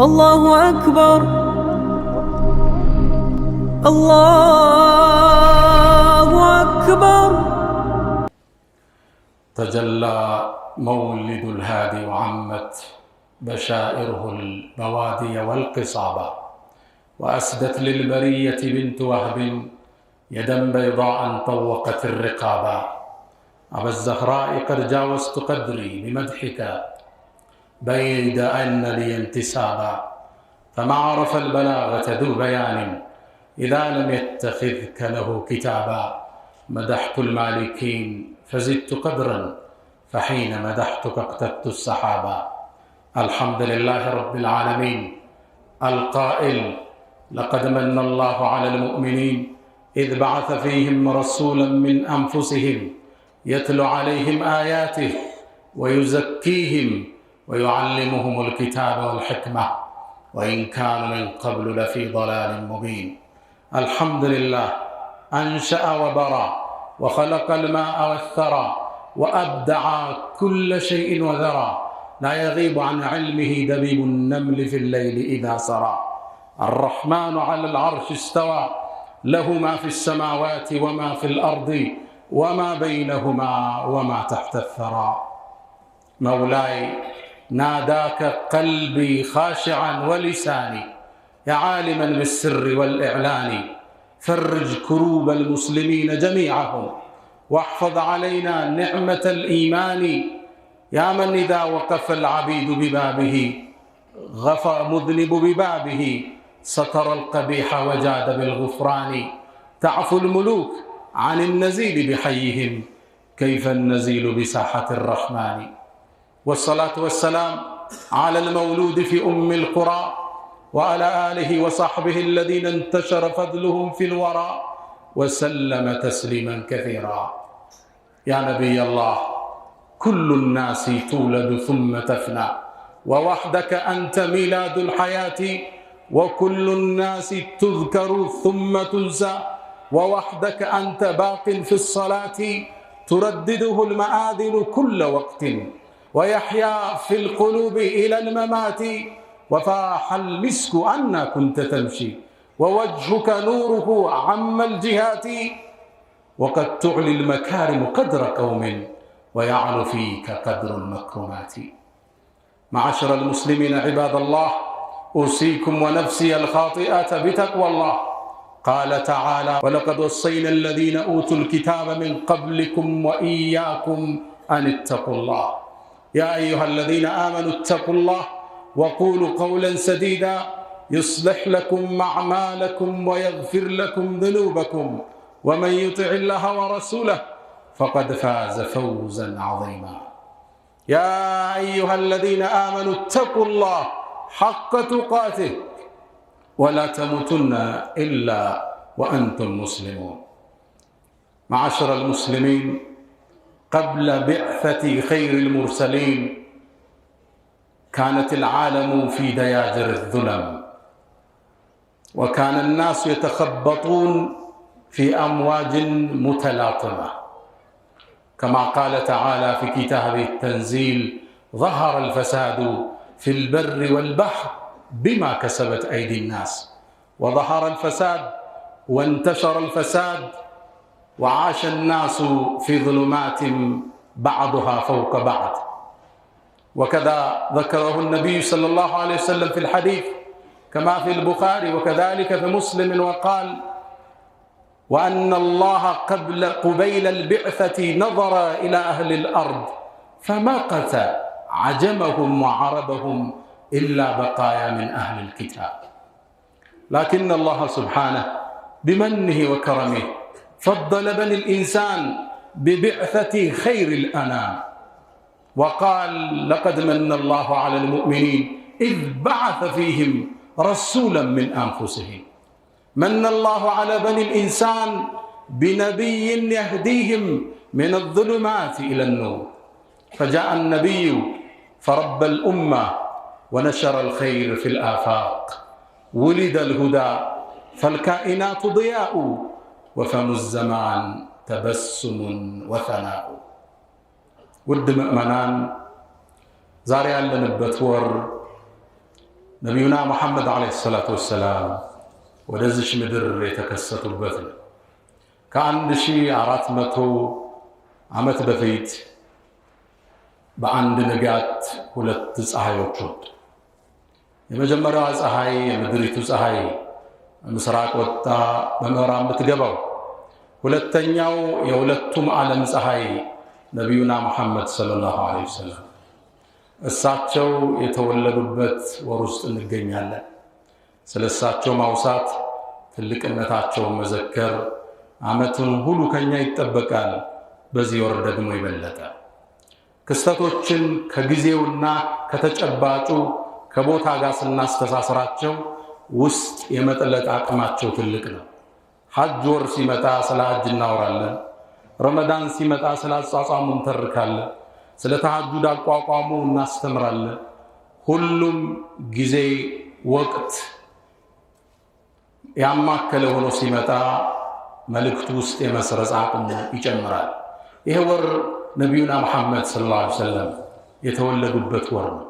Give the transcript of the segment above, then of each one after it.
الله أكبر الله أكبر. تجلى مولد الهادي وعمت بشائره البوادي والقصابة، وأسدت للبرية بنت وهب يدا بيضاء طوقت الرقابا. أبا الزهراء قد جاوزت قدري بمدحك بيد أن لي انتسابا، فما عرف البلاغة ذو بيان إذا لم يتخذك له كتابا. مدحت المالكين فزدت قدرا، فحين مدحتك اقتدت السحابا. الحمد لله رب العالمين القائل: لقد من الله على المؤمنين إذ بعث فيهم رسولا من أنفسهم يتلو عليهم آياته ويزكيهم ويعلمهم الكتاب والحكمة وإن كانوا من قبل لفي ضلال مبين. الحمد لله أنشأ وبرى وخلق الماء والثرى وأبدع كل شيء وذرى، لا يغيب عن علمه دبيب النمل في الليل إذا سرى. الرحمن على العرش استوى، له ما في السماوات وما في الأرض وما بينهما وما تحت الثرى. مولاي ناداك قلبي خاشعا ولساني يا عالما بالسر والإعلان، فرج كروب المسلمين جميعهم واحفظ علينا نعمة الإيمان. يا من إذا وقف العبيد ببابه غفى مذنب ببابه، ستر القبيح وجاد بالغفران. تعفو الملوك عن النزيل بحيهم، كيف النزيل بساحة الرحمن. والصلاة والسلام على المولود في أم القرى وعلى آله وصحبه الذين انتشر فضلهم في الورى، وسلم تسليما كثيرا. يا نبي الله كل الناس تولد ثم تفنى، ووحدك أنت ميلاد الحياة، وكل الناس تذكر ثم تنسى، ووحدك أنت باق في الصلاة تردده المآذن كل وقت، ويحيا في القلوب إلى الممات. وفاح المسك أنا كنت تمشي، ووجهك نوره عم الجهات، وقد تعلي المكارم قدر قوم ويعلو فيك قدر المكرمات. معاشر المسلمين عباد الله، أوصيكم ونفسي الخاطئة بتقوى الله. قال تعالى: ولقد وصينا الذين أوتوا الكتاب من قبلكم وإياكم أن اتقوا الله. يا أيها الذين آمنوا اتقوا الله وقولوا قولا سديدا يصلح لكم أعمالكم ويغفر لكم ذنوبكم، ومن يطع الله ورسوله فقد فاز فوزا عظيما. يا أيها الذين آمنوا اتقوا الله حق تقاته ولا تموتن إلا وأنتم مسلمون. معاشر المسلمين، قبل بعثة خير المرسلين كانت العالم في دياجر الظلم، وكان الناس يتخبطون في أمواج متلاطمة، كما قال تعالى في كتابه التنزيل: ظهر الفساد في البر والبحر بما كسبت أيدي الناس. وظهر الفساد وانتشر الفساد وعاش الناس في ظلمات بعضها فوق بعض. وكذا ذكره النبي صلى الله عليه وسلم في الحديث كما في البخاري وكذلك في مسلم، وقال: وأن الله قبيل البعثة نظر إلى أهل الأرض فمقت عجمهم وعربهم إلا بقايا من أهل الكتاب. لكن الله سبحانه بمنه وكرمه فضل بني الإنسان ببعثة خير الأنام، وقال: لقد من الله على المؤمنين إذ بعث فيهم رسولا من أنفسهم. من الله على بني الإنسان بنبي يهديهم من الظلمات إلى النور، فجاء النبي فرب الأمة ونشر الخير في الآفاق، ولد الهدى فالكائنات ضياء، وفم الزمان تبسم وثناء. ውድ ምእመናን ዛሬ ያለንበት ወር ነቢዩና ሙሐመድ ዓለይሂ ሰላቱ ወሰላም ወደዚች ምድር የተከሰቱበት ነው። ከ1400 ዓመት በፊት በአንድ ንጋት ሁለት ፀሐዮች ወጡ። የመጀመሪያዋ ፀሐይ የምድሪቱ ፀሐይ ምስራቅ ወጣ በምዕራብ የምትገባው፣ ሁለተኛው የሁለቱም ዓለም ፀሐይ ነቢዩና ሙሐመድ ሰለላሁ ዐለይሂ ወሰለም እሳቸው የተወለዱበት ወር ውስጥ እንገኛለን። ስለ እሳቸው ማውሳት፣ ትልቅነታቸውን መዘከር ዓመቱን ሁሉ ከኛ ይጠበቃል። በዚህ ወር ደግሞ ይበለጠ ክስተቶችን ከጊዜውና ከተጨባጩ ከቦታ ጋር ስናስተሳስራቸው ውስጥ የመጥለቅ አቅማቸው ትልቅ ነው። ሐጅ ወር ሲመጣ ስለ ሐጅ እናወራለን። ረመዳን ሲመጣ ስለ አጻጻሙ እንተርካለን። ስለ ተሐጁድ አቋቋሙ እናስተምራለን። ሁሉም ጊዜ ወቅት ያማከለ ሆኖ ሲመጣ መልእክቱ ውስጥ የመስረጽ አቅሙ ይጨምራል። ይሄ ወር ነቢዩና መሐመድ ሰለላሁ ዐለይሂ ወሰለም የተወለዱበት ወር ነው።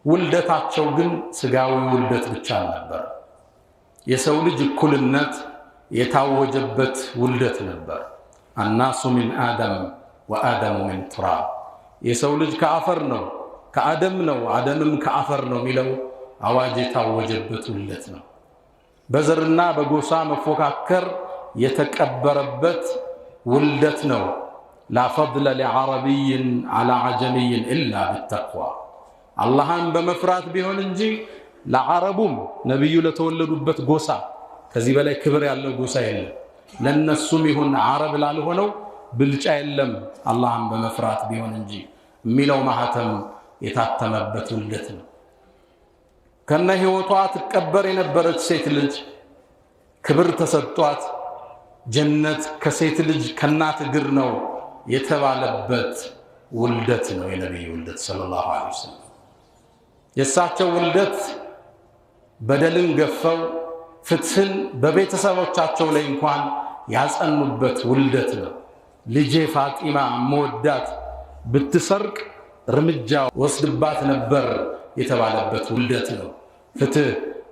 ውልደታቸው ግን ስጋዊ ውልደት ብቻ ነበር። የሰው ልጅ እኩልነት የታወጀበት ውልደት ነበር። አናሱ ሚን አደም ወአደሙ ሚን ቱራብ፣ የሰው ልጅ ከአፈር ነው ከአደም ነው አደምም ከአፈር ነው የሚለው አዋጅ የታወጀበት ውልደት ነው። በዘርና በጎሳ መፎካከር የተቀበረበት ውልደት ነው። ላ ፈድለ ሊዓረቢይን ዐላ ዐጀሚይን ኢላ ቢተቅዋ፣ አላህን በመፍራት ቢሆን እንጂ ለዓረቡም ነቢዩ ለተወለዱበት ጎሳ ከዚህ በላይ ክብር ያለው ጎሳ የለም። ለነሱም ይሁን ዓረብ ላልሆነው ብልጫ የለም አላህን በመፍራት ቢሆን እንጂ የሚለው ማህተም የታተመበት ውልደት ነው። ከነ ሕይወቷ ትቀበር የነበረች ሴት ልጅ ክብር ተሰጥቷት ጀነት ከሴት ልጅ ከናት እግር ነው የተባለበት ውልደት ነው የነቢዩ ውልደት ሰለላሁ ዐለይሂ ወሰለም። የእሳቸው ውልደት በደልን ገፈው ፍትህን በቤተሰቦቻቸው ላይ እንኳን ያጸኑበት ውልደት ነው። ልጄ ፋጢማ መወዳት ብትሰርቅ እርምጃ ወስድባት ነበር የተባለበት ውልደት ነው። ፍትህ፣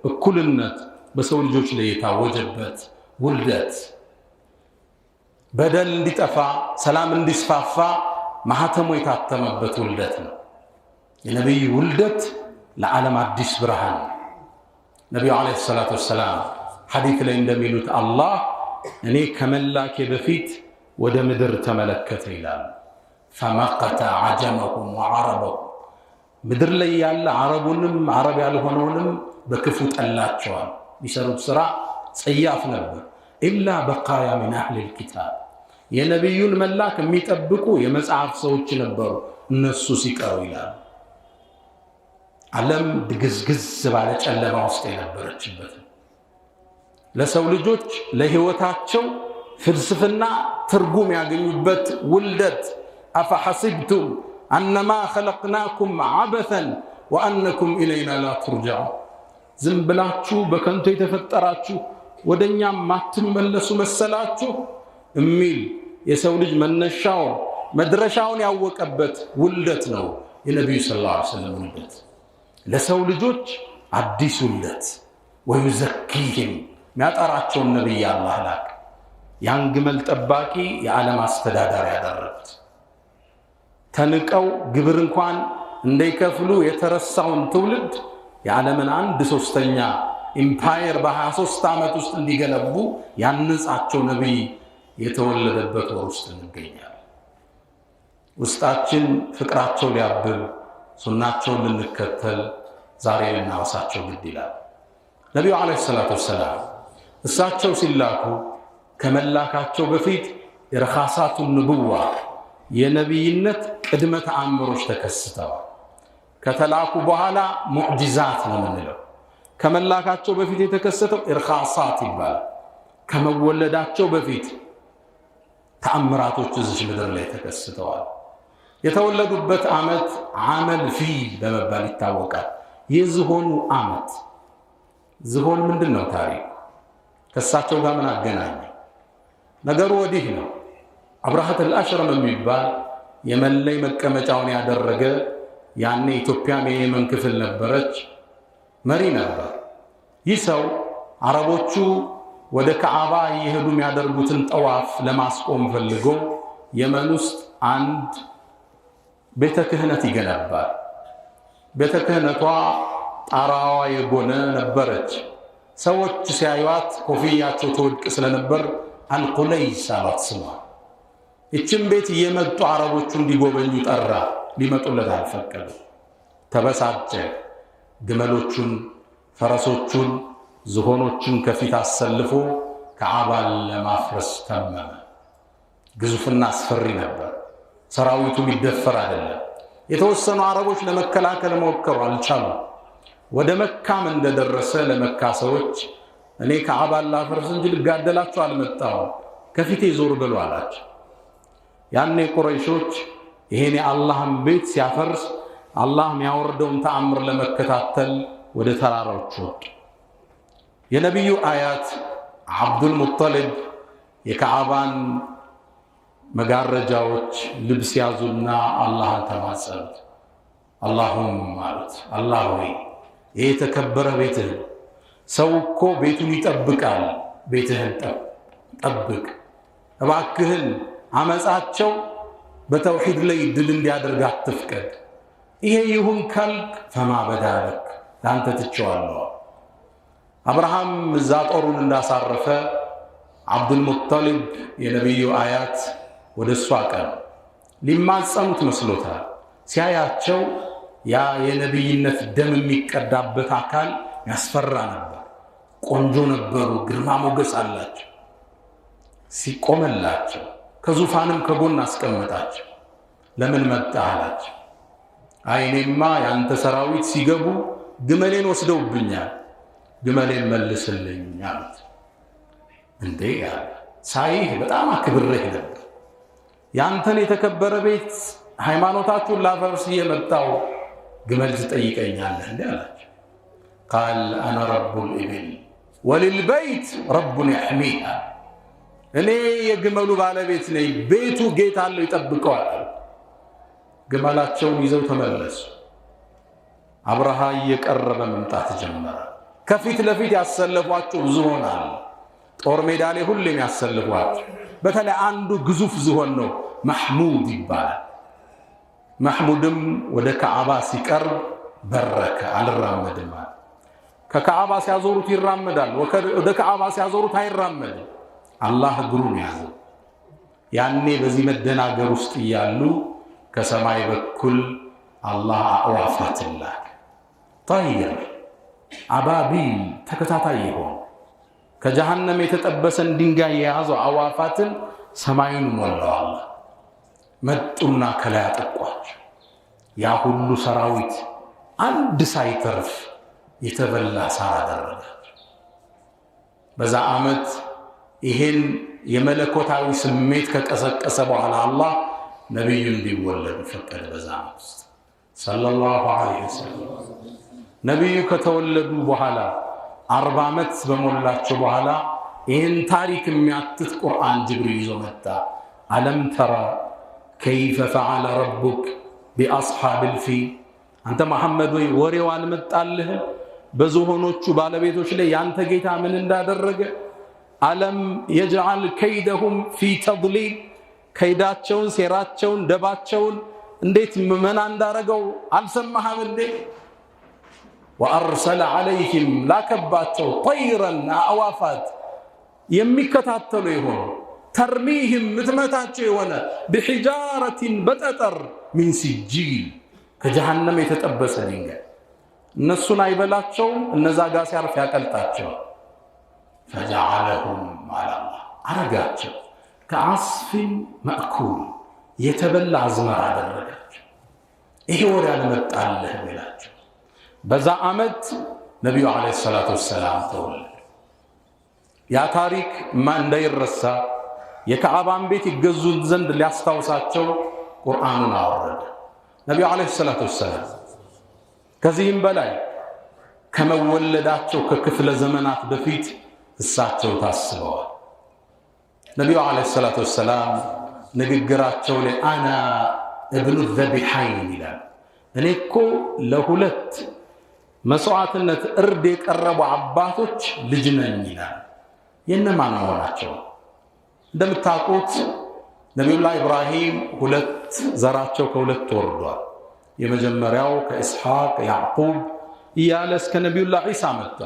እኩልነት በሰው ልጆች ላይ የታወጀበት ውልደት፣ በደል እንዲጠፋ ሰላም እንዲስፋፋ ማህተሙ የታተመበት ውልደት ነው። የነቢይ ውልደት ለዓለም አዲስ ብርሃን። ነቢዩ ዓለይሂ ሰላቱ ወሰላም ሐዲት ላይ እንደሚሉት አላህ እኔ ከመላኬ በፊት ወደ ምድር ተመለከተ ይላል። ፈመቀተ ዐጀመሁም ወዐረበሁም፣ ምድር ላይ ያለ ዓረቡንም ዓረብ ያልሆነውንም በክፉ ጠላቸዋል። የሚሰሩት ሥራ ጸያፍ ነበር። ኢላ በቃያ ሚን አህሊል ኪታብ፣ የነቢዩን መላክ የሚጠብቁ የመጽሐፍ ሰዎች ነበሩ፣ እነሱ ሲቀሩ ይላል። ዓለም ድግዝግዝ ባለ ጨለማ ውስጥ የነበረችበት ለሰው ልጆች ለሕይወታቸው ፍልስፍና ትርጉም ያገኙበት ውልደት። አፈሐሲብቱም አነማ ኸለቅናኩም ዐበተን ወአነኩም ኢለይና ላ ቱርጀዑን፣ ዝም ብላችሁ በከንቱ የተፈጠራችሁ ወደኛም ማትመለሱ መሰላችሁ የሚል የሰው ልጅ መነሻውን መድረሻውን ያወቀበት ውልደት ነው የነቢዩ ሰለላሁ ዐለይሂ ወሰለም ውልደት። ለሰው ልጆች አዲስ ውልደት። ወዩዘኪህም፣ የሚያጠራቸውን ነቢይ አላህ ላክ። ያን ግመል ጠባቂ የዓለም አስተዳዳሪ ያደረጉት፣ ተንቀው ግብር እንኳን እንዳይከፍሉ የተረሳውን ትውልድ የዓለምን 1/3 ኢምፓየር በ23 ዓመት ውስጥ እንዲገነቡ ያነጻቸው ነቢይ የተወለደበት ወር ውስጥ እንገኛለን። ውስጣችን ፍቅራቸው ሊያብብ ሱናቸውን ልንከተል ዛሬ ልናወሳቸው ግድ ይላል። ነቢዩ ዓለይሂ ሰላቱ ወሰላም እሳቸው ሲላኩ ከመላካቸው በፊት የረኻሳቱ ንቡዋ የነቢይነት ቅድመ ተአምሮች ተከስተዋል። ከተላኩ በኋላ ሙዕጂዛት ነው የምንለው። ከመላካቸው በፊት የተከሰተው ኢርኻሳት ይባላል። ከመወለዳቸው በፊት ተአምራቶች እዚህ ምድር ላይ ተከስተዋል። የተወለዱበት ዓመት ዓመል ፊል በመባል ይታወቃል። የዝሆኑ ዓመት። ዝሆን ምንድን ነው ታሪኩ? ከእሳቸው ጋር ምን አገናኘ? ነገሩ ወዲህ ነው። አብረሃተል አሽረም የሚባል የመን ላይ መቀመጫውን ያደረገ ያኔ ኢትዮጵያም የየመን ክፍል ነበረች። መሪ ነበር። ይህ ሰው አረቦቹ ወደ ካዕባ እየሄዱ የሚያደርጉትን ጠዋፍ ለማስቆም ፈልጎ የመን ውስጥ አንድ ቤተ ክህነት ይገነባል። ቤተ ክህነቷ ጣራዋ የጎነ ነበረች። ሰዎች ሲያዩት ኮፍያቸው ተወድቅ ስለነበር አልቁለይስ አሏት ስሟ። ይህችን ቤት እየመጡ አረቦቹ እንዲጎበኙ ጠራ። ሊመጡለት አልፈቀዱ። ተበሳጨ። ግመሎቹን፣ ፈረሶቹን፣ ዝሆኖቹን ከፊት አሰልፎ ካዕባን ለማፍረስ ተመመ። ግዙፍና አስፈሪ ነበር። ሰራዊቱ የሚደፈር አይደለም። የተወሰኑ አረቦች ለመከላከል ሞከሩ፣ አልቻሉም። ወደ መካም እንደደረሰ ለመካ ሰዎች እኔ ካዕባን ላፈርስ እንጂ ልጋደላችሁ አልመጣሁም፣ ከፊቴ ዞር በሉ አላቸው። ያኔ ቁረይሾች ይሄን የአላህን ቤት ሲያፈርስ አላህ የሚያወርደውን ተአምር ለመከታተል ወደ ተራራዎች ወጡ። የነቢዩ አያት አብዱል ሙጠሊብ የካዕባን መጋረጃዎች ልብስ ያዙና አላህን ተማጸኑት። አላሁም ማለት አላህ ሆይ ይሄ የተከበረ ቤትህን፣ ሰው እኮ ቤቱን ይጠብቃል፣ ቤትህን ጠብቅ እባክህን፣ አመፃቸው በተውሂድ ላይ ድል እንዲያደርግ አትፍቀድ። ይሄ ይሁን ካልክ ፈማ በዳለክ ለአንተ ትቼዋለሁ። አብርሃም እዛ ጦሩን እንዳሳረፈ አብዱል ሙጠሊብ የነቢዩ አያት ወደ እሱ አቀኑ። ሊማጸኑት መስሎታል። ሲያያቸው ያ የነቢይነት ደም የሚቀዳበት አካል ያስፈራ ነበር። ቆንጆ ነበሩ፣ ግርማ ሞገስ አላቸው። ሲቆመላቸው ከዙፋንም ከጎን አስቀመጣቸው። ለምን መጣ አላቸው። አይኔማ ያንተ ሰራዊት ሲገቡ ግመሌን ወስደውብኛል፣ ግመሌን መልስልኝ አሉት። እንዴ ያለ ሳይህ በጣም አክብሬህ ነበር፣ ያንተን የተከበረ ቤት ሃይማኖታችሁን ላፈርስ እየመጣው ግመል ትጠይቀኛለህ እንዴ አላቸው። ቃል አነ ረቡል ኢብል ወልልበይት ረቡን ያሕሚሃ፣ እኔ የግመሉ ባለቤት ነኝ፣ ቤቱ ጌታ አለው ይጠብቀዋል። ግመላቸውን ይዘው ተመለሱ። አብርሃ እየቀረበ መምጣት ጀመረ። ከፊት ለፊት ያሰለፏቸው ዝሆን አለ። ጦር ሜዳ ላይ ሁሌም ያሰልፏቸው። በተለይ አንዱ ግዙፍ ዝሆን ነው፣ መሕሙድ ይባላል። መሕሙድም ወደ ካዕባ ሲቀርብ በረከ፣ አልራመድም አለ። ከካዕባ ሲያዞሩት ይራመዳል፣ ወደ ካዕባ ሲያዞሩት አይራመድም። አላህ እግሩን ያዘው። ያኔ በዚህ መደናገር ውስጥ እያሉ ከሰማይ በኩል አላህ አዕዋፋትን ላከ። ጠይር አባቢል ተከታታይ የሆኑ ከጀሃነም የተጠበሰን ድንጋይ የያዘው አዕዋፋትን ሰማዩን ሞላው። መጡና ከላይ አጠቋቸው። ያ ሁሉ ሰራዊት አንድ ሳይተርፍ የተበላ ሳር አደረጋቸው። በዛ ዓመት ይሄን የመለኮታዊ ስሜት ከቀሰቀሰ በኋላ አላህ ነቢዩ እንዲወለዱ ፈቀደ። በዛ ዓመት ውስጥ ሰለላሁ ዐለይሂ ወሰለም ነቢዩ ከተወለዱ በኋላ 40 ዓመት በሞላቸው በኋላ ይህን ታሪክ የሚያትት ቁርአን ጅብሪል ይዞ መጣ። አለም ተራ ከይፈ ፈዐለ ረቡክ ቢአስሓብል ፊል፣ አንተ መሐመድ ወይ ወሬው አልመጣልህ በዝሆኖቹ ባለቤቶች ላይ ያንተ ጌታ ምን እንዳደረገ? አለም የጅዐል ከይደሁም ፊ ተድሊል፣ ከይዳቸውን፣ ሴራቸውን፣ ደባቸውን እንዴት መና እንዳረገው አልሰማህም እንዴ? ወአርሰለ ዐለይሂም ላከባቸው ጠይረን አዕዋፋት የሚከታተሉ የሆኑ ተርሚህም ምትመታቸው የሆነ ብሒጃረቲን በጠጠር ሚን ሲጂል ከጀሃነም የተጠበሰ ድንጋይ። እነሱን አይበላቸውም፣ እነዛ ጋር ሲያርፍ ያቀልጣቸዋል። ፈጀዐለሁም አላላህ አረጋቸው ከዐስፊን መእኩል የተበላ አዝመራ አደረጋቸው። ይሄ ወሬ አልመጣልህ ይላቸው። በዛ ዓመት ነቢዩ ዓለይሂ ሰላቱ ወሰላም ተወለዱ። ያ ታሪክ እንዳይረሳ የካዕባን ቤት ይገዙን ዘንድ ሊያስታውሳቸው ቁርአኑን አወረደ ነቢዩ ዓለይሂ ሰላቱ ወሰላም። ከዚህም በላይ ከመወለዳቸው ከክፍለ ዘመናት በፊት እሳቸው ታስበዋል። ነቢዩ ዓለይሂ ሰላቱ ወሰላም ንግግራቸው ላይ አና እብኑ ዘቢሐይን ይላል። እኔ እኮ ለሁለት መስዋዕትነት እርድ የቀረቡ አባቶች ልጅ ነኝ ይላል። የነማን መሆናቸው? እንደምታውቁት ነቢዩላህ ኢብራሂም ሁለት ዘራቸው ከሁለት ወርዷል። የመጀመሪያው ከኢስሐቅ ያዕቁብ እያለ እስከ ነቢዩላህ ዒሳ መጣ።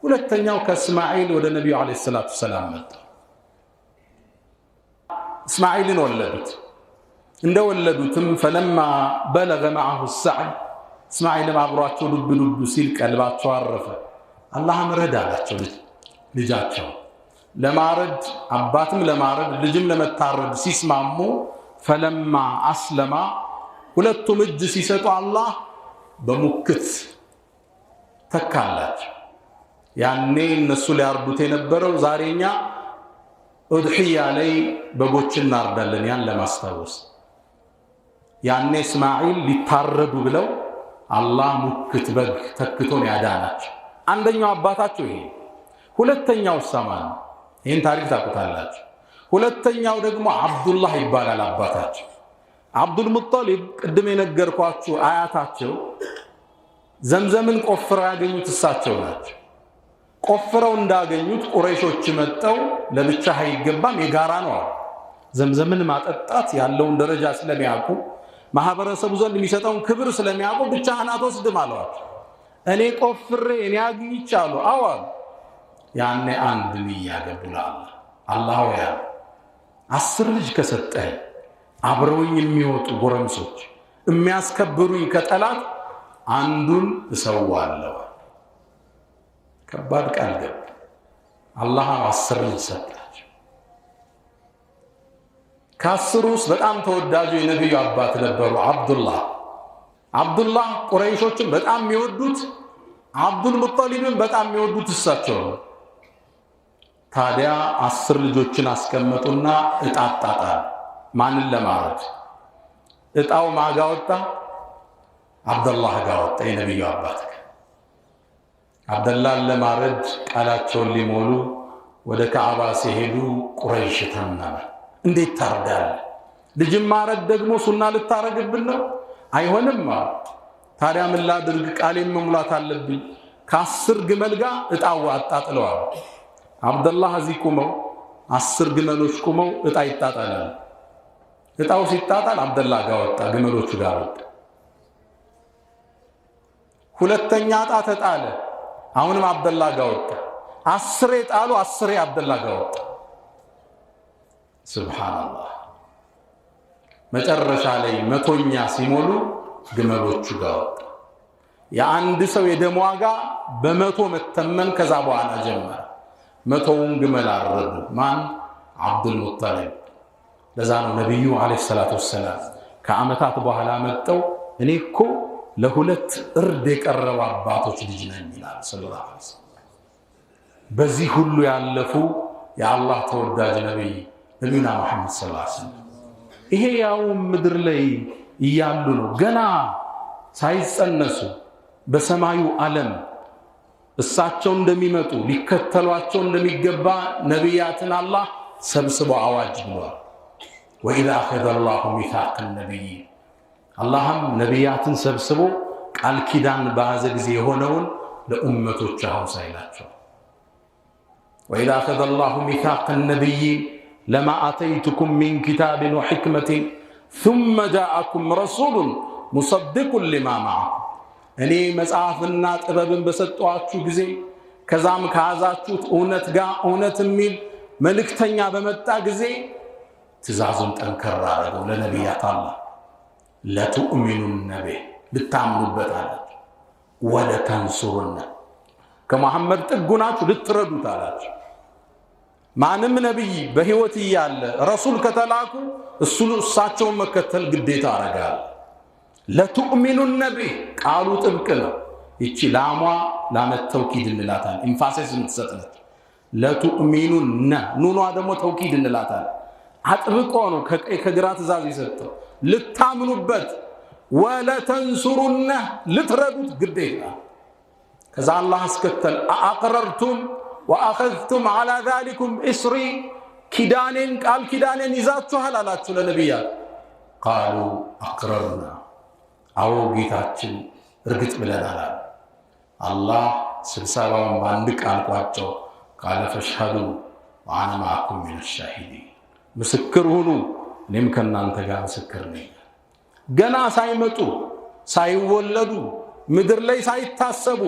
ሁለተኛው ከእስማኤል ወደ ነቢዩ ዓለይሂ ሰላቱ ሰላም መጣ። እስማኤልን ወለዱት። እንደወለዱትም ፈለማ በለገ መዐሁ ሰዕይ እስማኤልም አብሯቸው ዱብ ዱብ ሲል ቀልባቸው አረፈ። አላህም ረድ አላቸው ልጃቸው ለማረድ አባትም ለማረድ ልጅም ለመታረድ ሲስማሙ ፈለማ አስለማ ሁለቱም እጅ ሲሰጡ አላህ በሙክት ተካላቸው። ያኔ እነሱ ሊያርዱት የነበረው ዛሬኛ ኡድሕያ ላይ በጎችን እናርዳለን ያን ለማስታወስ። ያኔ እስማኤል ሊታረዱ ብለው አላህ ሙክት በግ ተክቶን ያዳናቸው። አንደኛው አባታቸው ይሄ። ሁለተኛው ሰማን ይህን ታሪክ ታውቁታላችሁ። ሁለተኛው ደግሞ አብዱላህ ይባላል አባታቸው። አብዱል ሙጠሊብ ቅድም የነገርኳችሁ አያታቸው ዘምዘምን ቆፍረው ያገኙት እሳቸው ናቸው። ቆፍረው እንዳገኙት ቁረይሾች መጠው ለብቻ አይገባም የጋራ ነው። ዘምዘምን ማጠጣት ያለውን ደረጃ ስለሚያውቁ ማህበረሰቡ ዘንድ የሚሰጠውን ክብር ስለሚያውቁ ብቻህን አትወስድም አሏቸው። እኔ ቆፍሬ እኔ አግኝቻለሁ አዋል። ያኔ አንድ ልጅ ያገቡ ለአላህ አላህ ያ 10 ልጅ ከሰጠኝ አብረውኝ የሚወጡ ጎረምሶች የሚያስከብሩኝ ከጠላት አንዱን እሰዋለሁ። ከባድ ቃል ገቡ። አላህ 10 ልጅ ሰጣቸው። ከ10 ውስጥ በጣም ተወዳጁ የነቢዩ አባት ነበሩ አብዱላህ። አብዱላህ ቁረይሾችን በጣም የሚወዱት አብዱል ሙጠሊብን በጣም የሚወዱት እሳቸው ነው። ታዲያ 10 ልጆችን አስቀመጡና እጣ አጣጣሉ። ማንን ለማረድ? እጣው ማጋ ወጣ? አብዱላህ ጋር ወጣ። የነቢዩ አባት አብዱላህን ለማረድ ቃላቸውን ሊሞሉ ወደ ካዕባ ሲሄዱ ቁረይሽ ተመመ። እንዴት ታርዳለህ? ልጅም ማረድ ደግሞ ሱና ልታረግብን ነው? አይሆንም። ታዲያ ምን ላድርግ? ቃሌን መሙላት አለብኝ። ከ10 ግመል ጋር እጣው አጣጥለዋል። አብዱላህ እዚህ ቁመው 10 ግመሎች ቁመው እጣ ይጣጣላል። እጣው ሲጣጣል አብዱላህ ጋር ወጣ፣ ግመሎቹ ጋር ወጣ። ሁለተኛ እጣ ተጣለ። አሁንም አብዱላህ ጋር ወጣ። 10 ጣሉ፣ 10 አብዱላህ ጋር ወጣ። ሱብሃንአላህ። መጨረሻ ላይ 100ኛ ሲሞሉ ግመሎቹ ጋር ወጣ። የአንድ ሰው የደም ዋጋ በ100 መተመን ከዛ በኋላ ጀመረ። 100ውን ግመል አረዱ። ማን? አብዱል ሙጠሊብ። ለዛ ነው ነብዩ አለይሂ ሰላቱ ወሰላም ከዓመታት በኋላ መጣው እኔ እኮ ለሁለት እርድ የቀረቡ አባቶች ልጅ ነኝ ይላል ሰለላሁ ዐለይሂ ወሰለም። በዚህ ሁሉ ያለፉ የአላህ ተወዳጅ ነብይ ነብዩና መሐመድ ሰለላሁ ዐለይሂ ወሰለም ይሄ ያው ምድር ላይ እያሉ ነው ገና ሳይጸነሱ በሰማዩ ዓለም እሳቸው እንደሚመጡ ሊከተሏቸው እንደሚገባ ነቢያትን አላህ ሰብስቦ አዋጅ ብሏል። ወኢዛ አኸዘ አላሁ ሚሳቀ ነቢይ አላህም ነቢያትን ሰብስቦ ቃል ኪዳን በያዘ ጊዜ የሆነውን ለኡመቶች አውሳ ይላቸዋል። ወኢዛ አኸዘ አላሁ ሚሳቀ ነቢይ ለማ አተይቱኩም ሚን ኪታብን ወሕክመትን ثم جاءكم رسول مصدق لما معكم እኔ መጽሐፍና ጥበብን በሰጧችሁ ጊዜ ከዛም ከያዛችሁት እውነት ጋር እውነት የሚል መልእክተኛ በመጣ ጊዜ ትእዛዙን ጠንከር አደረገው ለነቢያት አላህ ለቱእሚኑነ ቢህ ልታምኑበት አላቸው። ወለተንሱሩነ ከመሐመድ ጥጉናችሁ ልትረዱት አላቸው። ማንም ነቢይ በህይወት እያለ ረሱል ከተላኩ እሳቸውን መከተል ግዴታ አረጋል። ለቱእሚኑነ ቢህ ቃሉ ጥብቅ ነው። ይቺ ላሟ ላመት ተውኪድ እንላታል። ኢንፋሲስ የምትሰጥነች ለቱእሚኑነ ኑኗ ደግሞ ተውኪድ እንላታል። አጥብቆ ነው ከቀይ ከግራ ትእዛዝ የሰጠው ልታምኑበት። ወለተንሱሩነ ልትረዱት ግዴታ። ከዛ አላህ አስከተል አቅረርቱም ወአኸዝቱም ዐላ ዛሊኩም እስሪ ኪዳኔን ቃል ኪዳኔን ይዛችኋል አላችሁ ለነቢያት። ቃሉ አቅረርና አዎ ጌታችን እርግጥ ብለናል። አላህ ስብሰባውን በአንድ ቃል ቋጨው። ቃለ ፈሽሀዱ ወአነ መዐኩም ሚነ ሻሂዲን፣ ምስክር ሁኑ እኔም ከእናንተ ጋር ምስክር ነኝ። ገና ሳይመጡ ሳይወለዱ ምድር ላይ ሳይታሰቡ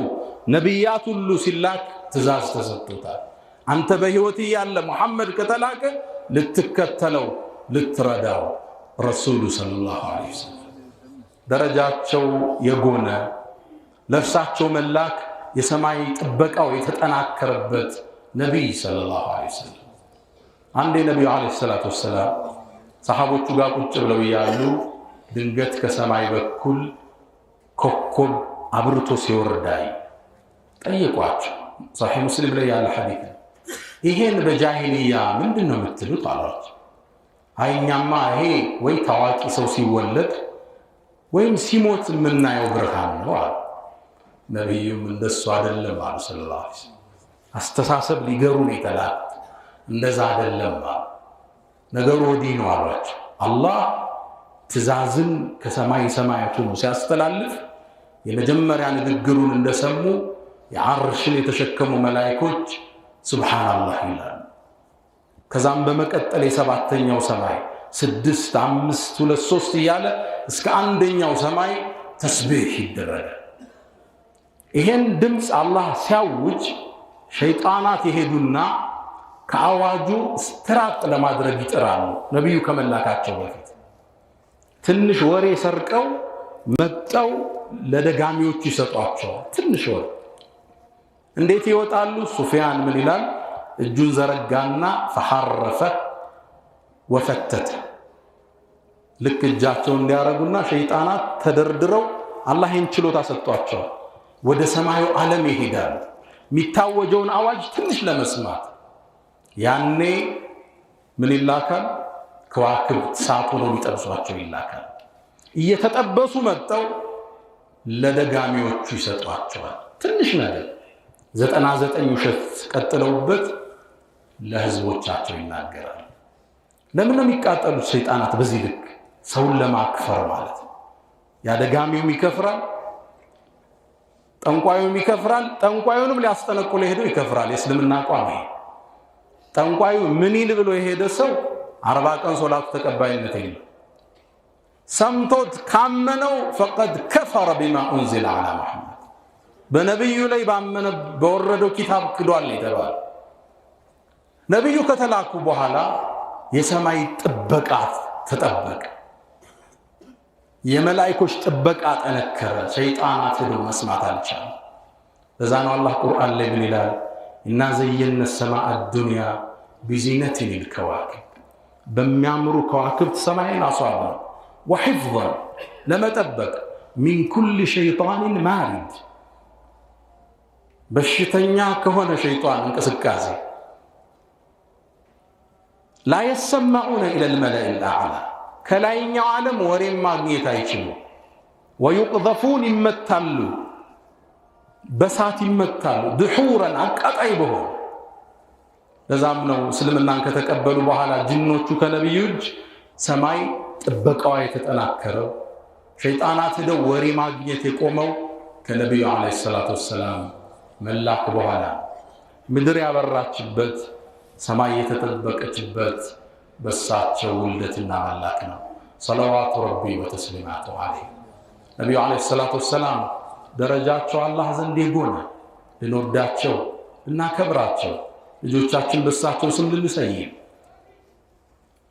ነቢያት ሁሉ ሲላክ ትእዛዝ ተሰጥቶታል። አንተ በሕይወት እያለ ሙሐመድ ከተላከ ልትከተለው ልትረዳው ረሱሉ ሰለላሁ ዐለይሂ ወሰለም ደረጃቸው የጎነ ለእርሳቸው መላክ የሰማይ ጥበቃው የተጠናከረበት ነቢይ ሰለላሁ ዐለይሂ ወሰለም። አንዴ ነቢዩ ዐለይሂ ሰላቱ ወሰላም ሰሓቦቹ ጋር ቁጭ ብለው እያሉ ድንገት ከሰማይ በኩል ኮከብ አብርቶ ሲወርዳይ ጠየቋቸው። ሶሒህ ሙስሊም ላይ ያለ ሐዲስ ነው። ይሄን በጃሂልያ ምንድን ነው የምትሉት አሏቸው። አይ እኛማ ይሄ ወይ ታዋቂ ሰው ሲወለድ ወይም ሲሞት የምናየው ብርሃን ነው አሉ። ነቢዩም እንደሱ አይደለም አሉ ሰለላሁ ዐለይሂ ወሰለም። አስተሳሰብ ሊገሩን የተላኩት እንደዛ አይደለም አሉ። ነገሩ ወዲህ ነው አሏቸው። አላህ ትእዛዝን ከሰማይ ሰማያት ሆኖ ሲያስተላልፍ የመጀመሪያ ንግግሩን እንደሰሙ የዓርሽን የተሸከሙ መላእክቶች ሱብሃንአላህ ይላሉ። ከዛም በመቀጠል የሰባተኛው ሰማይ 6 5 2 3 እያለ እስከ አንደኛው ሰማይ ተስቢህ ይደረጋል። ይሄን ድምፅ አላህ ሲያውጅ ሸይጣናት ይሄዱና ከአዋጁ ስትራቅ ለማድረግ ይጥራሉ። ነቢዩ ከመላካቸው በፊት ትንሽ ወሬ ሰርቀው መጠው ለደጋሚዎቹ ይሰጧቸዋል። ትንሽ ወሬ እንዴት ይወጣሉ? ሱፊያን ምን ይላል? እጁን ዘረጋና ፈሐረፈ ወፈተተ። ልክ እጃቸውን እንዲያረጉና ሸይጣናት ተደርድረው አላህ ይህን ችሎታ ሰጥቷቸዋል። ወደ ሰማዩ ዓለም ይሄዳሉ የሚታወጀውን አዋጅ ትንሽ ለመስማት። ያኔ ምን ይላካል? ከዋክብት ሳት ሆነው የሚጠብሷቸው ይላካል። እየተጠበሱ መጥተው ለደጋሚዎቹ ይሰጧቸዋል። ትንሽ ነገር 99 ውሸት ቀጥለውበት ለህዝቦቻቸው ይናገራል። ለምን ነው የሚቃጠሉት ሰይጣናት? በዚህ ልክ ሰውን ለማክፈር ማለት ነው። ያደጋሚውም ይከፍራል፣ ጠንቋዩም ይከፍራል። ጠንቋዩንም ሊያስጠነቁል ሄደው ይከፍራል። የእስልምና አቋም ይሄ። ጠንቋዩ ምን ይል ብሎ የሄደ ሰው 40 ቀን ሶላቱ ተቀባይነት የለም። ሰምቶት ካመነው ፈቀድ ከፈረ ቢማ ኡንዚለ ዐላ ሙሐመድ፣ በነቢዩ ላይ ባመነ በወረደው ኪታብ ክዷል የተባለ። ነቢዩ ከተላኩ በኋላ የሰማይ ጥበቃት ተጠበቀ። የመላእክቶች ጥበቃ ጠነከረ። ሸይጣናት ሄዶ መስማት አልቻለም። ለዛ ነው አላህ ቁርአን ላይ ምን ይላል? ኢና ዘየነ ሰማአ ዱንያ ቢዚነቲን ልከዋክብ፣ በሚያምሩ ከዋክብት ሰማይን አስዋብነው። ወሒፍዘን ለመጠበቅ ሚን ኩል ሸይጣንን ማሪድ፣ በሽተኛ ከሆነ ሸይጣን እንቅስቃሴ ላ የሰማዑነ ኢለል መለኢል አዕላ፣ ከላይኛው ዓለም ወሬም ማግኘት አይችሉ። ወዩቅዘፉን ይመታሉ፣ በሳት ይመታሉ። ድሑረን አቃጣይ በሆኑ። ለዛም ነው እስልምናን ከተቀበሉ በኋላ ጅኖቹ ከነቢዩ እጅ ሰማይ ጥበቃዋ የተጠናከረው፣ ሸይጣናት ሄደው ወሬ ማግኘት የቆመው ከነቢዩ ዓለይሂ ሰላቱ ወሰላም መላክ በኋላ። ምድር ያበራችበት ሰማይ የተጠበቀችበት በሳቸው ውልደትና መላክ ነው። ሰለዋቱ ረቢ ወተስሊማቱ ዐለይሂ። ነቢዩ ዓለይሂ ሰላቱ ወሰላም ደረጃቸው አላህ ዘንድ የጎነ፣ ልንወዳቸው ልናከብራቸው፣ ልጆቻችን በሳቸው ስም ልንሰይም፣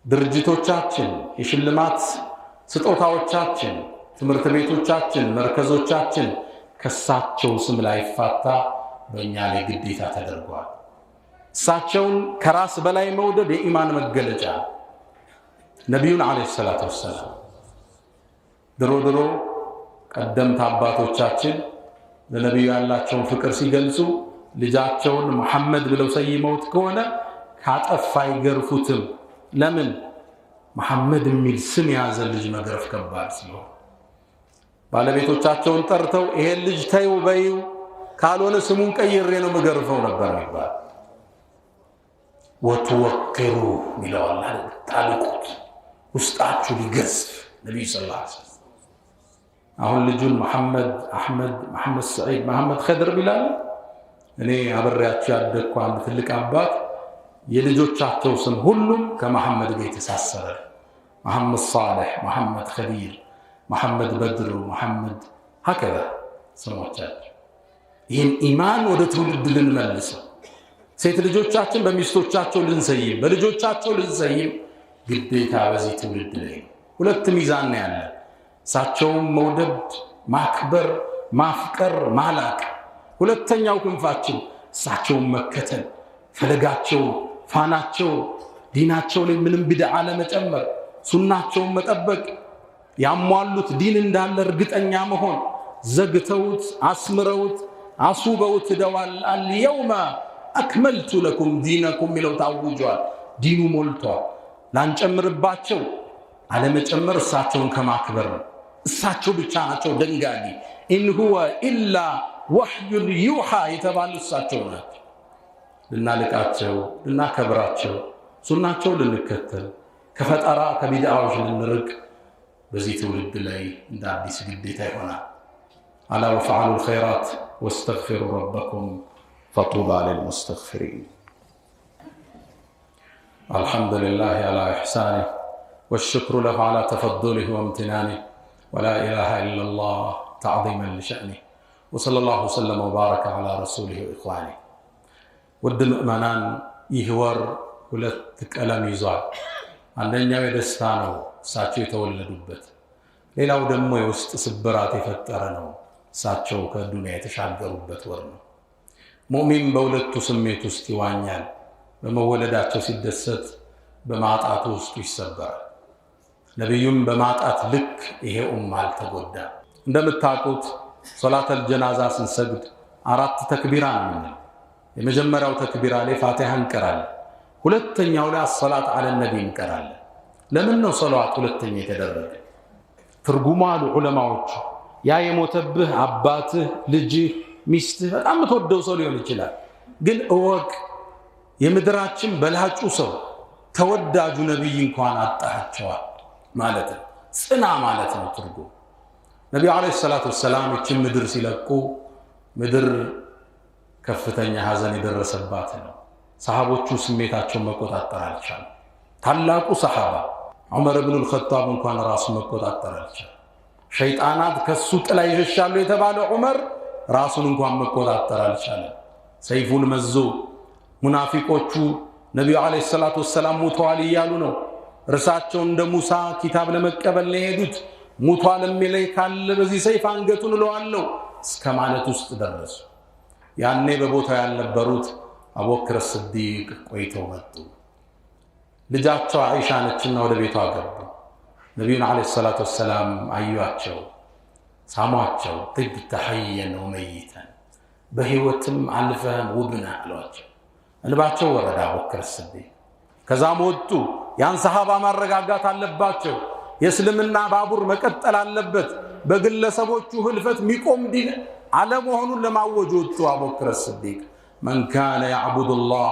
ድርጅቶቻችን፣ የሽልማት ስጦታዎቻችን፣ ትምህርት ቤቶቻችን፣ መርከዞቻችን ከሳቸው ስም ላይ ይፋታ በእኛ ላይ ግዴታ ተደርጓል። እሳቸውን ከራስ በላይ መውደድ የኢማን መገለጫ። ነቢዩን ዓለይሂ ሰላቱ ወሰላም ድሮ ቀደምት አባቶቻችን ለነቢዩ ያላቸውን ፍቅር ሲገልጹ ልጃቸውን መሐመድ ብለው ሰይመውት ከሆነ ካጠፋ አይገርፉትም። ለምን? መሐመድ የሚል ስም የያዘ ልጅ መግረፍ ከባድ ሲሆን ባለቤቶቻቸውን ጠርተው ይሄን ልጅ ተይው በይው፣ ካልሆነ ስሙን ቀይሬ ነው መገርፈው ነበር ይባል። ወትወቅሩ ይለዋል፣ ታልቁት ውስጣችሁ ሊገዝፍ። ነቢዩ ሰለላሁ ዐለይሂ ወሰለም አሁን ልጁን መሐመድ አህመድ መሐመድ ሰዒድ መሐመድ ኸድር ቢላል እኔ አብሬያቸው ያደግኩ አንድ ትልቅ አባት የልጆቻቸው ስም ሁሉም ከመሐመድ ጋር የተሳሰረ መሐመድ ሷሊህ መሐመድ ኸሊል መሐመድ በድሩ መሐመድ ሀከዛ ስሞቻቸው ይህን ኢማን ወደ ትውልድ ልንመልሰው ሴት ልጆቻችን በሚስቶቻቸው ልንሰይም በልጆቻቸው ልንሰይም ግዴታ በዚህ ትውልድ ላይ ሁለት ሚዛን ያለ እሳቸውን መውደድ ማክበር ማፍቀር ማላቅ ሁለተኛው ክንፋችን እሳቸውን መከተል ፈለጋቸው ፋናቸው ዲናቸው ላይ ምንም ቢድዓ ለመጨመር ሱናቸውን መጠበቅ ያሟሉት ዲን እንዳለ እርግጠኛ መሆን ዘግተውት አስምረውት አሱበውት ደዋል አልየውመ አክመልቱ ለኩም ዲነኩም ሚለው ታውጇል ዲኑ ሞልቷል ላንጨምርባቸው አለመጨመር እሳቸውን ከማክበር ነው እሳቸው ብቻ ናቸው ደንጋጊ ኢን ሁወ ኢላ ወህዩን ዩሃ የተባሉ እሳቸው ናቸው ልናልቃቸው ልናከብራቸው ሱናቸው ልንከተል ከፈጠራ ከቢድዓዎች ልንርቅ በዚህ ትውልድ ላይ እንደ አዲስ ግዴታ ይሆናል አላ ወፈዓሉ الخيرات واستغفروا ربكم فطوبى للمستغفرين الحمد لله على إحسانه والشكر له على تفضله وامتنانه ولا إله إلا الله تعظيما لشأنه وصلى الله وسلم وبارك على رسوله وإخوانه ود المؤمنان يهور ሁለት ቀለም ይዟል አንደኛው የደስታ ነው እሳቸው የተወለዱበት ሌላው ደግሞ የውስጥ ስብራት የፈጠረ ነው እሳቸው ከዱንያ የተሻገሩበት ወር ነው ሙእሚን በሁለቱ ስሜት ውስጥ ይዋኛል በመወለዳቸው ሲደሰት በማጣቱ ውስጥ ይሰበራል ነብዩም በማጣት ልክ ይሄ አልተጎዳ እንደምታውቁት ሶላተል ጀናዛ ስንሰግድ 4 ተክቢራ ነው የመጀመሪያው ተክቢራ ላይ ፋቲሃ እንቀራለን ሁለተኛው ላይ ሶላት አለ ነብይ እንቀራለን ለምን ነው ሶላት ሁለተኛ የተደረገ ትርጉሙ አሉ ዑለማዎች ያ የሞተብህ አባትህ ልጅህ ሚስትህ በጣም ተወደው ሰው ሊሆን ይችላል ግን እወቅ የምድራችን በላጩ ሰው ተወዳጁ ነብይ እንኳን አጣቸው ማለት ነው ጽና ማለት ነው ትርጉሙ ነብዩ አለይሂ ሰላቱ ወሰላም እቺ ምድር ሲለቁ ምድር ከፍተኛ ሐዘን የደረሰባት ነው ሰሃቦቹ ስሜታቸውን መቆጣጠር አልቻሉ ታላቁ ሰሃባ ዑመር ኢብኑ አልኸጣብ እንኳን ራሱ መቆጣጠር አልቻሉ ሸይጣናት ከሱ ጥላ ይሸሻሉ የተባለው ዑመር ራሱን እንኳን መቆጣጠር አልቻለ ሰይፉን መዞ ሙናፊቆቹ ነብዩ አለይሂ ሰላቱ ወሰላም ሞተዋል ይያሉ ነው ርሳቸው እንደ ሙሳ ኪታብ ለመቀበል ለሄዱት ሞቷል የሚለይ ካለ በዚህ ሰይፍ አንገቱን ለዋለው እስከ ማለት ውስጥ ደረሱ ያኔ በቦታው ያልነበሩት አቡበክር ሲዲቅ ቆይተው መጡ ልጃቸው አይሻ ነችና ወደ ቤቷ ገቡ ነብዩን አለይሂ ሰላቱ ወሰላም አዩአቸው ሳሟቸው ጥብተ ሐየን ወመይተን በህይወትም አልፈህም ውብና አሏቸው እንባቸው ወረዳ አቡበክር ሲዲቅ ከዛም ወጡ ያን ሰሃባ ማረጋጋት አለባቸው የእስልምና ባቡር መቀጠል አለበት በግለሰቦቹ ህልፈት ሚቆም ዲን አለመሆኑን ለማወጅ ወጡ አቡበክር ሲዲቅ من كان يعبد الله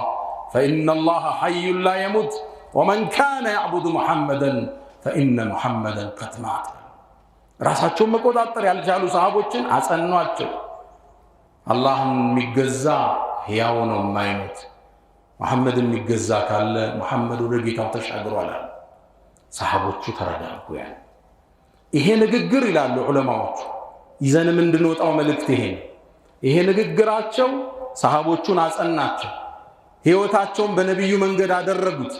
فإن الله حي لا يموت ومن كان يعبد محمدا فإن محمدا قد مات ራሳቸውን መቆጣጠር ያልቻሉ ሰሃቦችን አጸኗቸው አላህን የሚገዛ ሕያው ነው የማይሞት መሐመድን የሚገዛ ካለ መሐመድ ወደ ጌታው ተሻግሯል ሰሃቦቹ ተረጋጉ ይሄ ንግግር ይላሉ ዑለማዎቹ ይዘንም እንድንወጣው መልእክት ይሄ ንግግራቸው ሰሃቦቹን አጸናቸው ህይወታቸውን በነብዩ መንገድ አደረጉት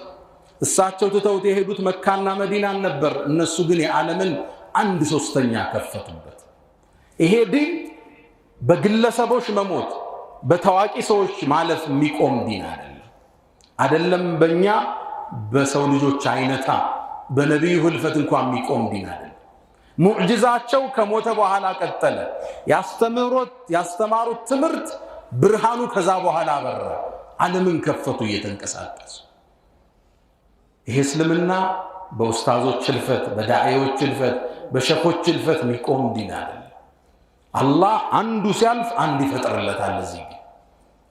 እሳቸው ተተውት የሄዱት መካና መዲናን ነበር እነሱ ግን የዓለምን 1/3 ከፈቱበት ይሄ ዲን በግለሰቦች መሞት በታዋቂ ሰዎች ማለፍ የሚቆም ዲን አይደለም በእኛ በሰው ልጆች አይነታ በነብዩ ህልፈት እንኳን የሚቆም ዲን አይደለም ሙዕጂዛቸው ከሞተ በኋላ ቀጠለ ያስተማሩት ትምህርት ብርሃኑ ከዛ በኋላ አበራ ዓለምን ከፈቱ እየተንቀሳቀሱ ይሄ እስልምና በኡስታዞች ህልፈት በዳዒዎች ህልፈት በሸኾች ህልፈት የሚቆም ዲን አይደለም አላህ አንዱ ሲያልፍ አንድ ይፈጥርለታል እዚህ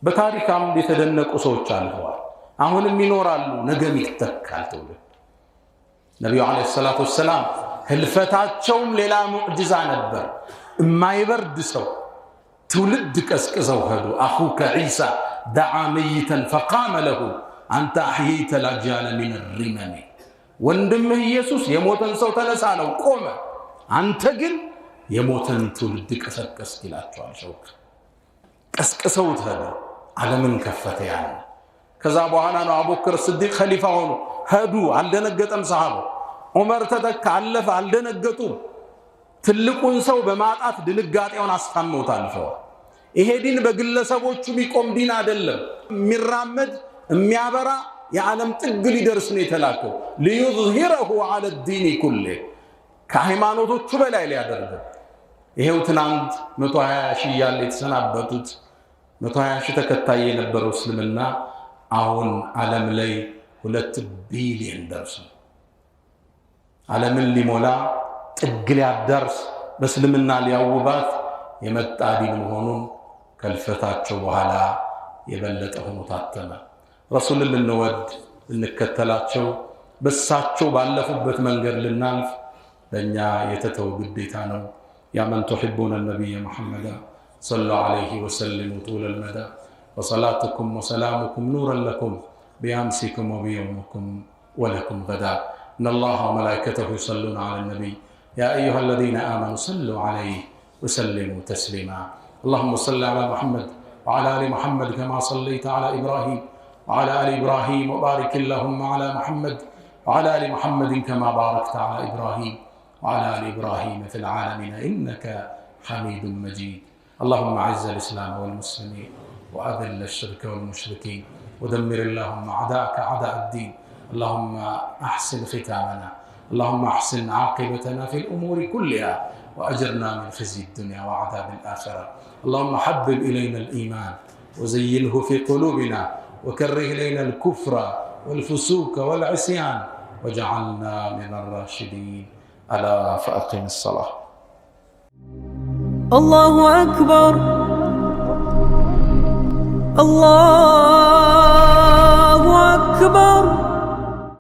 በታሪክ አምድ የተደነቁ ሰዎች አልፈዋል አሁንም ይኖራሉ ነገም ይተካል ትውልድ ነብዩ አለይሂ ሰላቱ ወሰላም ህልፈታቸውም ሌላ ሙዕጅዛ ነበር። የማይበርድ ሰው ትውልድ ቀስቅሰው ሄዱ። አኹከ ዒሳ ደዓ መይተን ፈቃመ ለሁ አንተ አሕየይተ ልአጅያለ ሚን ሪመሚ። ወንድምህ ኢየሱስ የሞተን ሰው ተነሳ ነው ቆመ፣ አንተ ግን የሞተን ትውልድ ቀሰቀስክ ይላቸዋል። ሸውክ ቀስቅሰውት ሄዱ። ዓለምን ከፈተ። ያን ከዛ በኋላ ነው አቡበክር ስዲቅ ኸሊፋ ሆኑ። ሄዱ፣ አልደነገጠም ሰሃባው። ዑመር ተተካ፣ አለፈ፣ አልደነገጡም። ትልቁን ሰው በማጣት ድንጋጤውን አስታመውት አልፈዋል። ይሄ ዲን በግለሰቦቹ የሚቆም ዲን አይደለም። የሚራመድ የሚያበራ የዓለም ጥግ ሊደርስ ነው የተላከው። ሊዩዝሂረሁ ዐለ ዲኒ ኩሊህ፣ ከሃይማኖቶቹ በላይ ሊያደርገው። ይሄው ትናንት 120 ሺህ ያለ የተሰናበቱት 120 ሺህ ተከታይ የነበረው እስልምና አሁን ዓለም ላይ 2 ቢሊዮን ደርሶ ዓለምን ሊሞላ ጥግ ሊያዳርስ በእስልምና ሊያውባት የመጣ ዲን መሆኑን ከልፈታቸው በኋላ የበለጠ ሆኖ ታተመ። ረሱልን ልንወድ ልንከተላቸው በሳቸው ባለፉበት መንገድ ልናልፍ ለእኛ የተተው ግዴታ ነው። ያ መን ቱሒቡነ ነቢየ ሙሐመዳ ሰሉ ዐለይሂ ወሰሊሙ ጡለል መዳ ወሰላቱኩም ወሰላሙኩም ኑረን ለኩም ቢአምሲኩም ወቢየውሚኩም ወለኩም ገዳ። ኢነላሃ ወመላኢከተሁ ዩሰሉነ ዐለ ነቢይ ያ አዩሃ አለዚነ አመኑ ሰሉ ዐለይሂ ወሰሊሙ ተስሊማ። اللهم صل على محمد وعلى آل محمد كما صليت على إبراهيم وعلى آل إبراهيم وبارك اللهم على محمد وعلى آل محمد كما باركت على إبراهيم وعلى آل إبراهيم في العالمين إنك حميد مجيد. اللهم أعز الإسلام والمسلمين وأذل الشرك والمشركين ودمر اللهم أعداءك أعداء الدين. اللهم أحسن ختامنا، اللهم أحسن عاقبتنا في الأمور كلها وأجرنا من خزي الدنيا وعذاب الآخرة. اللهم حبب إلينا الإيمان وزينه في قلوبنا وكره إلينا الكفر والفسوق والعصيان وجعلنا من الراشدين. ألا فأقم الصلاة. الله أكبر الله